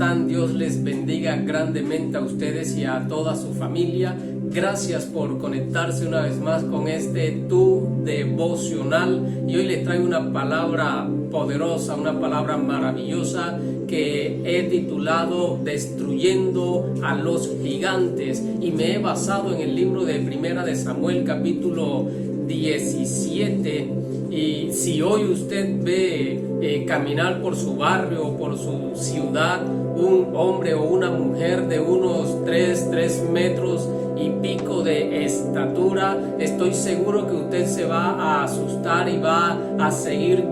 están? Dios les bendiga grandemente a ustedes y a toda su familia. Gracias por conectarse una vez más con tu devocional. Y hoy les traigo una palabra poderosa, una palabra maravillosa que he titulado Destruyendo a los gigantes. Y me he basado en el libro de Primera de Samuel, capítulo 17. Y si hoy usted ve caminar por su barrio o por su ciudad un hombre o una mujer de unos 3 metros y pico de estatura, estoy seguro que usted se va a asustar y va a salir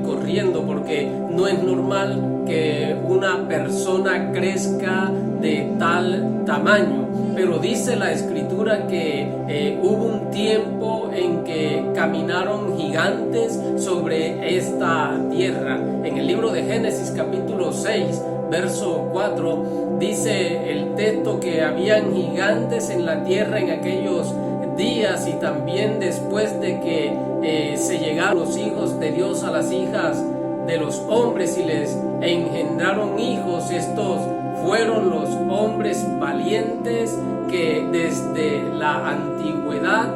corriendo, porque no es normal que una persona crezca de tal tamaño. Pero dice la escritura que hubo un tiempo en que caminaron gigantes sobre esta tierra. En el libro de Génesis capítulo 6, verso 4, dice el texto que habían gigantes en la tierra en aquellos días, y también después de que se llegaron los hijos de Dios a las hijas de los hombres y les engendraron hijos. Estos fueron los hombres valientes que desde la antigüedad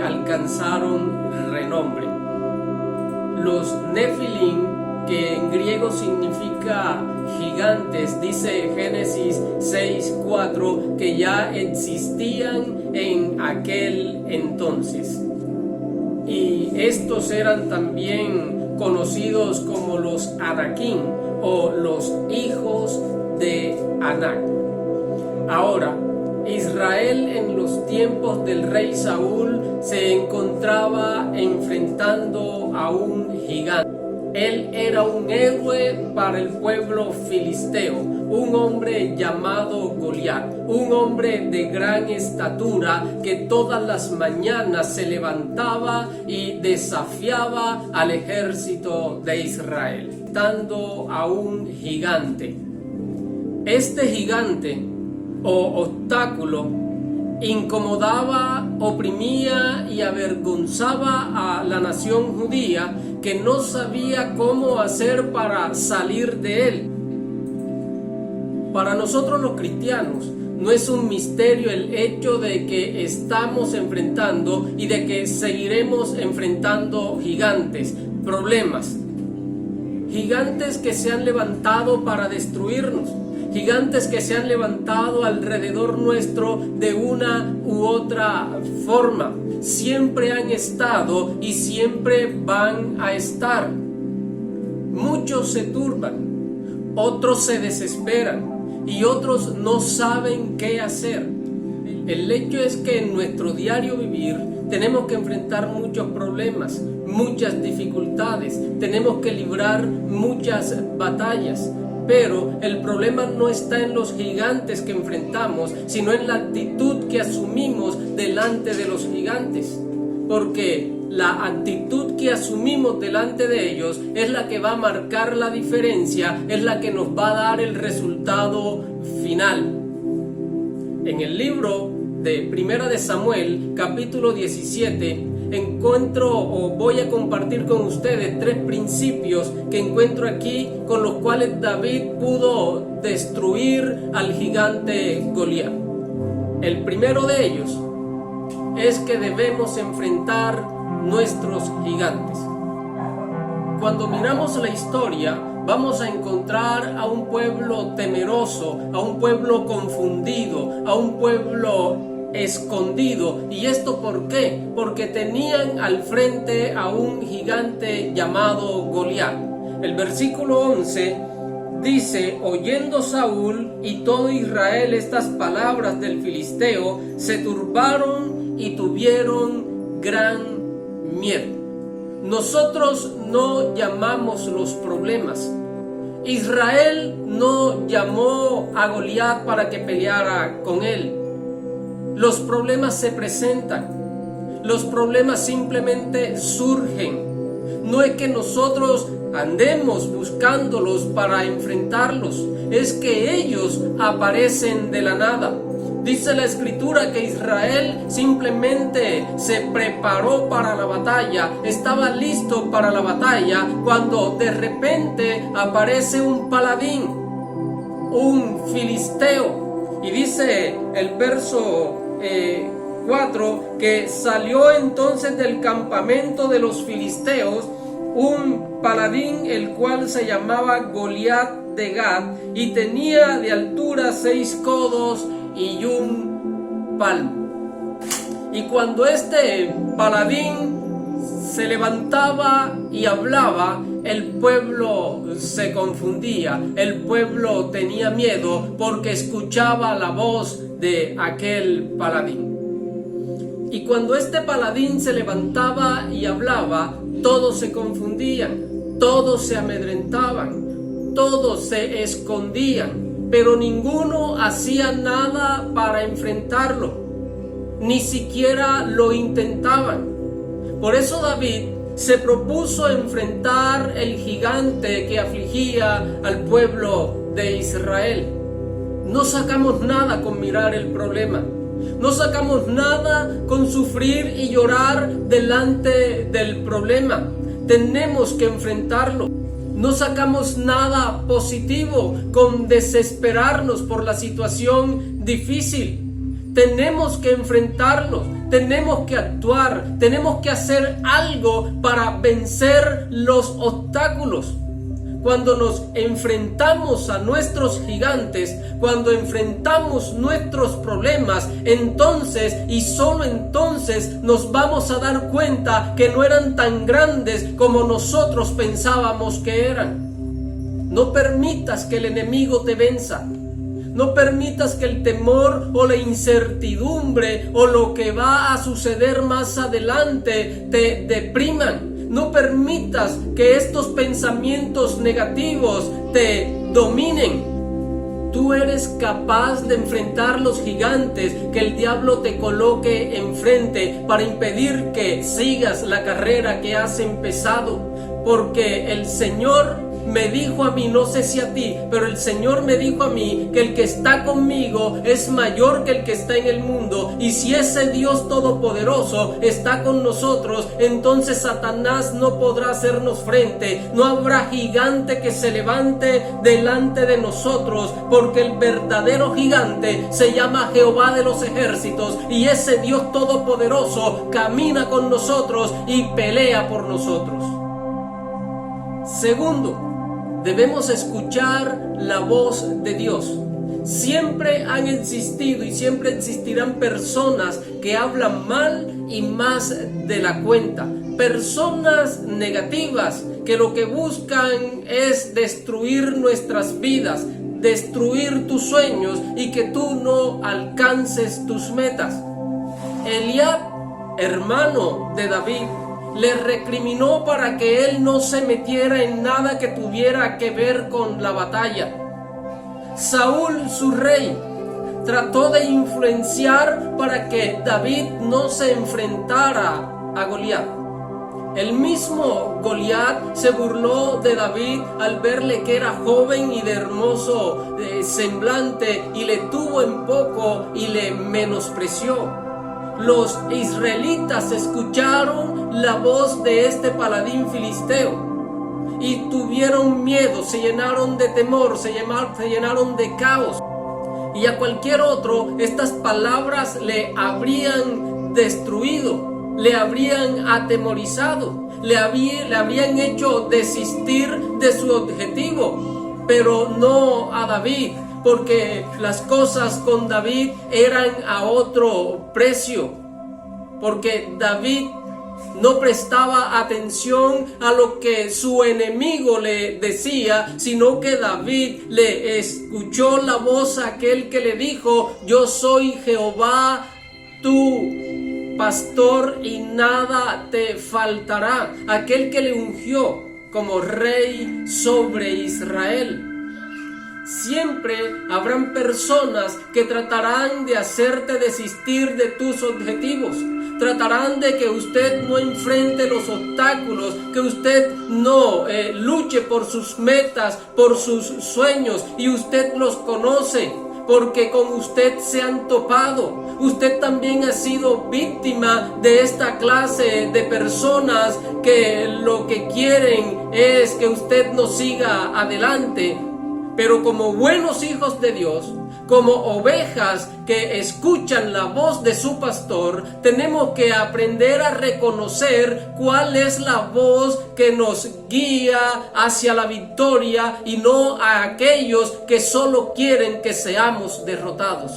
alcanzaron renombre. Los Nefilim, que en griego significa gigantes, dice Génesis 6:4, que ya existían en aquel entonces. Y estos eran también conocidos como los Anakim, o los hijos de Anak. Ahora, Israel en los tiempos del rey Saúl se encontraba enfrentando a un gigante. Él era un héroe para el pueblo filisteo, un hombre llamado Goliat, un hombre de gran estatura que todas las mañanas se levantaba y desafiaba al ejército de Israel, enfrentando a un gigante. Este gigante o obstáculo incomodaba, oprimía y avergonzaba a la nación judía, que no sabía cómo hacer para salir de él. Para nosotros los cristianos no es un misterio el hecho de que estamos enfrentando y de que seguiremos enfrentando gigantes, problemas, gigantes que se han levantado para destruirnos, gigantes que se han levantado alrededor nuestro de una u otra forma. Siempre han estado y siempre van a estar. Muchos se turban, otros se desesperan y otros no saben qué hacer. El hecho es que en nuestro diario vivir tenemos que enfrentar muchos problemas, muchas dificultades, tenemos que librar muchas batallas. Pero el problema no está en los gigantes que enfrentamos, sino en la actitud que asumimos delante de los gigantes. Porque la actitud que asumimos delante de ellos es la que va a marcar la diferencia, es la que nos va a dar el resultado final. En el libro de Primera de Samuel, capítulo 17, voy a compartir con ustedes 3 principios que encuentro aquí, con los cuales David pudo destruir al gigante Goliat. El primero de ellos es que debemos enfrentar nuestros gigantes. Cuando miramos la historia, vamos a encontrar a un pueblo temeroso, a un pueblo confundido, a un pueblo escondido. ¿Y esto por qué? Porque tenían al frente a un gigante llamado Goliat. El versículo 11 dice: oyendo Saúl y todo Israel estas palabras del filisteo, se turbaron y tuvieron gran miedo. Nosotros no llamamos los problemas. Israel no llamó a Goliat para que peleara con él. Los problemas se presentan, los problemas simplemente surgen. No es que nosotros andemos buscándolos para enfrentarlos, es que ellos aparecen de la nada. Dice la escritura que Israel simplemente se preparó para la batalla, estaba listo para la batalla, cuando de repente aparece un paladín. un filisteo. Y dice el verso 4 que salió entonces del campamento de los filisteos un paladín, el cual se llamaba Goliat de Gat, y tenía de altura 6 codos y un palmo. Y cuando este paladín se levantaba y hablaba, el pueblo se confundía, el pueblo tenía miedo porque escuchaba la voz de aquel paladín. Y cuando este paladín se levantaba y hablaba, todos se confundían, todos se amedrentaban, todos se escondían, pero ninguno hacía nada para enfrentarlo, ni siquiera lo intentaban. Por eso David se propuso enfrentar el gigante que afligía al pueblo de Israel. No sacamos nada con mirar el problema. No sacamos nada con sufrir y llorar delante del problema. Tenemos que enfrentarlo. No sacamos nada positivo con desesperarnos por la situación difícil. Tenemos que enfrentarlo. Tenemos que actuar, tenemos que hacer algo para vencer los obstáculos. Cuando nos enfrentamos a nuestros gigantes, cuando enfrentamos nuestros problemas, entonces y solo entonces nos vamos a dar cuenta que no eran tan grandes como nosotros pensábamos que eran. No permitas que el enemigo te venza. No permitas que el temor o la incertidumbre o lo que va a suceder más adelante te depriman. No permitas que estos pensamientos negativos te dominen. Tú eres capaz de enfrentar los gigantes que el diablo te coloque enfrente para impedir que sigas la carrera que has empezado. Porque el Señor me dijo a mí, no sé si a ti, pero el Señor me dijo a mí que el que está conmigo es mayor que el que está en el mundo. Y si ese Dios todopoderoso está con nosotros, entonces Satanás no podrá hacernos frente. No habrá gigante que se levante delante de nosotros, porque el verdadero gigante se llama Jehová de los ejércitos, y ese Dios todopoderoso camina con nosotros y pelea por nosotros. Segundo, debemos escuchar la voz de Dios. Siempre han existido y siempre existirán personas que hablan mal y más de la cuenta. Personas negativas que lo que buscan es destruir nuestras vidas, destruir tus sueños y que tú no alcances tus metas. Eliab, hermano de David, le recriminó para que él no se metiera en nada que tuviera que ver con la batalla. Saúl, su rey, trató de influenciar para que David no se enfrentara a Goliat. El mismo Goliat se burló de David al verle que era joven y de hermoso semblante, y le tuvo en poco y le menospreció. Los israelitas escucharon la voz de este paladín filisteo y tuvieron miedo, se llenaron de temor, se llenaron de caos. Y a cualquier otro estas palabras le habrían destruido, le habrían atemorizado, le habrían hecho desistir de su objetivo, pero no a David. Porque las cosas con David eran a otro precio. Porque David no prestaba atención a lo que su enemigo le decía, sino que David le escuchó la voz a aquel que le dijo: yo soy Jehová, tu pastor, y nada te faltará. Aquel que le ungió como rey sobre Israel. Siempre habrán personas que tratarán de hacerte desistir de tus objetivos. Tratarán de que usted no enfrente los obstáculos, que usted no luche por sus metas, por sus sueños, y usted los conoce, porque con usted se han topado. Usted también ha sido víctima de esta clase de personas que lo que quieren es que usted no siga adelante. Pero como buenos hijos de Dios, como ovejas que escuchan la voz de su pastor, tenemos que aprender a reconocer cuál es la voz que nos guía hacia la victoria y no a aquellos que solo quieren que seamos derrotados.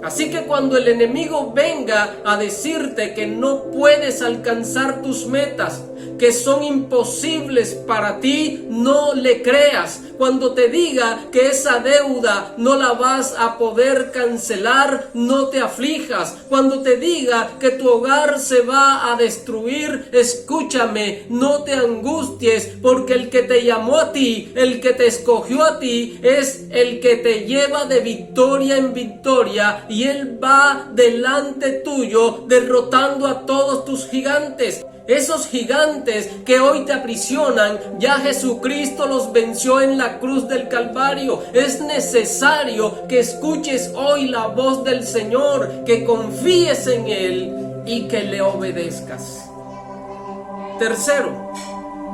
Así que cuando el enemigo venga a decirte que no puedes alcanzar tus metas, que son imposibles para ti, no le creas. Cuando te diga que esa deuda no la vas a poder cancelar, no te aflijas. Cuando te diga que tu hogar se va a destruir, escúchame, no te angusties, porque el que te llamó a ti, el que te escogió a ti, es el que te lleva de victoria en victoria, y Él va delante tuyo derrotando a todos tus gigantes. Esos gigantes que hoy te aprisionan, ya Jesucristo los venció en la cruz del Calvario. Es necesario que escuches hoy la voz del Señor, que confíes en Él y que le obedezcas. Tercero,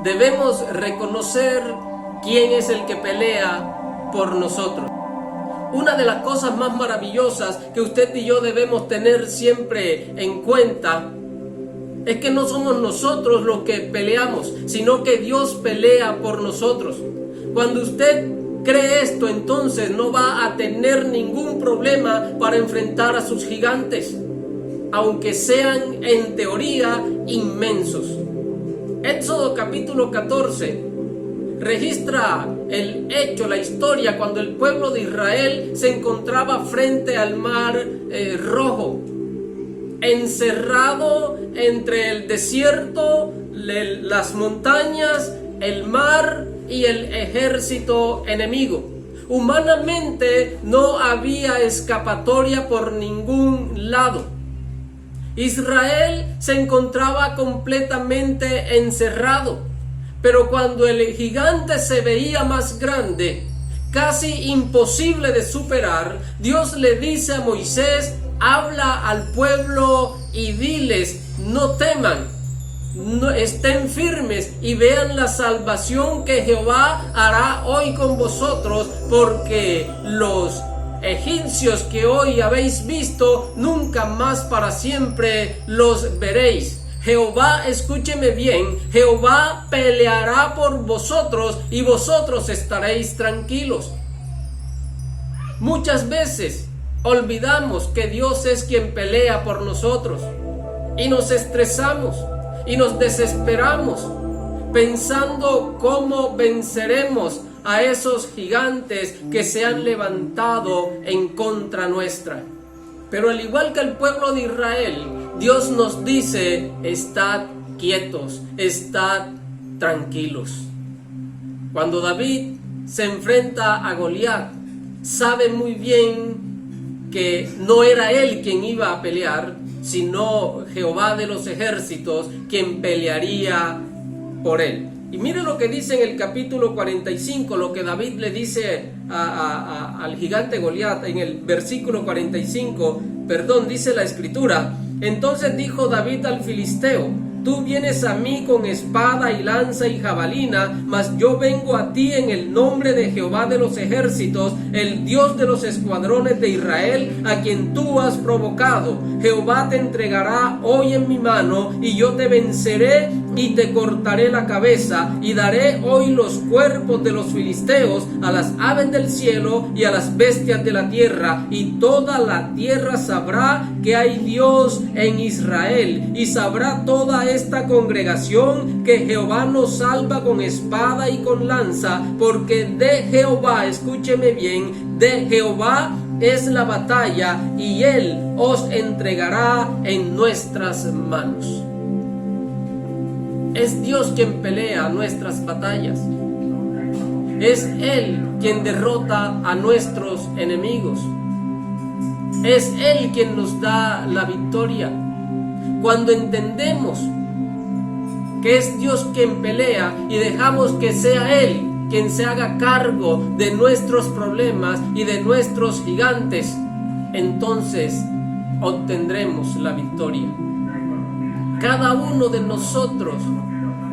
debemos reconocer quién es el que pelea por nosotros. Una de las cosas más maravillosas que usted y yo debemos tener siempre en cuenta es que no somos nosotros los que peleamos, sino que Dios pelea por nosotros. Cuando usted cree esto, entonces no va a tener ningún problema para enfrentar a sus gigantes, aunque sean en teoría inmensos. Éxodo capítulo 14 registra el hecho, la historia, cuando el pueblo de Israel se encontraba frente al mar Rojo, encerrado entre el desierto, las montañas, el mar y el ejército enemigo. Humanamente no había escapatoria por ningún lado. Israel se encontraba completamente encerrado, pero cuando el gigante se veía más grande, casi imposible de superar, Dios le dice a Moisés: habla al pueblo y diles, no teman, no estén firmes y vean la salvación que Jehová hará hoy con vosotros, porque los egipcios que hoy habéis visto, nunca más para siempre los veréis. Jehová, escúcheme bien, Jehová peleará por vosotros y vosotros estaréis tranquilos. Muchas veces olvidamos que Dios es quien pelea por nosotros y nos estresamos y nos desesperamos pensando cómo venceremos a esos gigantes que se han levantado en contra nuestra. Pero al igual que el pueblo de Israel, Dios nos dice: estad quietos, estad tranquilos. Cuando David se enfrenta a Goliat, sabe muy bien que no era él quien iba a pelear, sino Jehová de los ejércitos quien pelearía por él. Y mire lo que dice en el capítulo 45, lo que David le dice al gigante Goliat. En el versículo 45, dice la escritura: entonces dijo David al filisteo: tú vienes a mí con espada y lanza y jabalina, mas yo vengo a ti en el nombre de Jehová de los ejércitos, el Dios de los escuadrones de Israel, a quien tú has provocado. Jehová te entregará hoy en mi mano, y yo te venceré y te cortaré la cabeza, y daré hoy los cuerpos de los filisteos a las aves del cielo y a las bestias de la tierra, y toda la tierra sabrá que hay Dios en Israel, y sabrá toda esta congregación que Jehová nos salva con espada y con lanza, porque de Jehová, escúcheme bien, de Jehová es la batalla, y Él os entregará en nuestras manos. Es Dios quien pelea nuestras batallas. Es Él quien derrota a nuestros enemigos. Es Él quien nos da la victoria. Cuando entendemos que es Dios quien pelea y dejamos que sea Él quien se haga cargo de nuestros problemas y de nuestros gigantes, entonces obtendremos la victoria. Cada uno de nosotros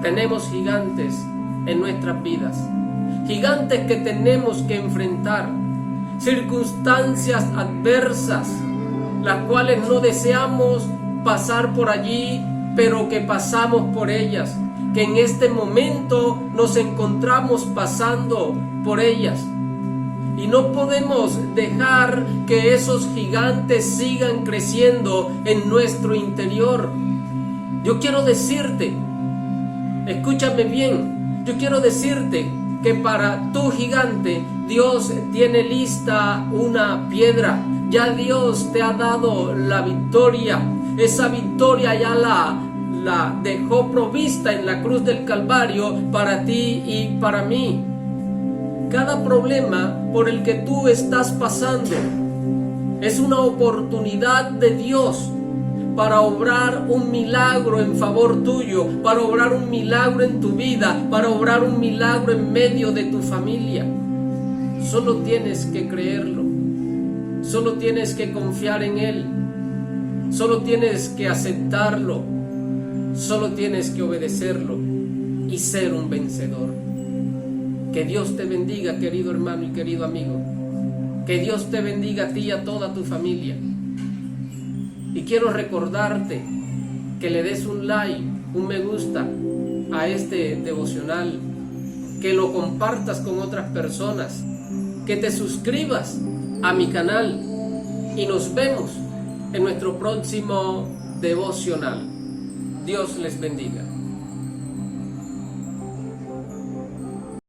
tenemos gigantes en nuestras vidas, gigantes que tenemos que enfrentar, circunstancias adversas, las cuales no deseamos pasar por allí, pero que pasamos por ellas, que en este momento nos encontramos pasando por ellas. Y no podemos dejar que esos gigantes sigan creciendo en nuestro interior. Yo quiero decirte, escúchame bien, yo quiero decirte que para tu gigante Dios tiene lista una piedra. Ya Dios te ha dado la victoria. Esa victoria ya la dejó provista en la cruz del Calvario para ti y para mí. Cada problema por el que tú estás pasando es una oportunidad de Dios para obrar un milagro en favor tuyo, para obrar un milagro en tu vida, para obrar un milagro en medio de tu familia. Solo tienes que creerlo, solo tienes que confiar en Él, solo tienes que aceptarlo, solo tienes que obedecerlo y ser un vencedor. Que Dios te bendiga, querido hermano y querido amigo. Que Dios te bendiga a ti y a toda tu familia. Y quiero recordarte que le des un like, un me gusta a este devocional, que lo compartas con otras personas, que te suscribas a mi canal y nos vemos en nuestro próximo devocional. Dios les bendiga.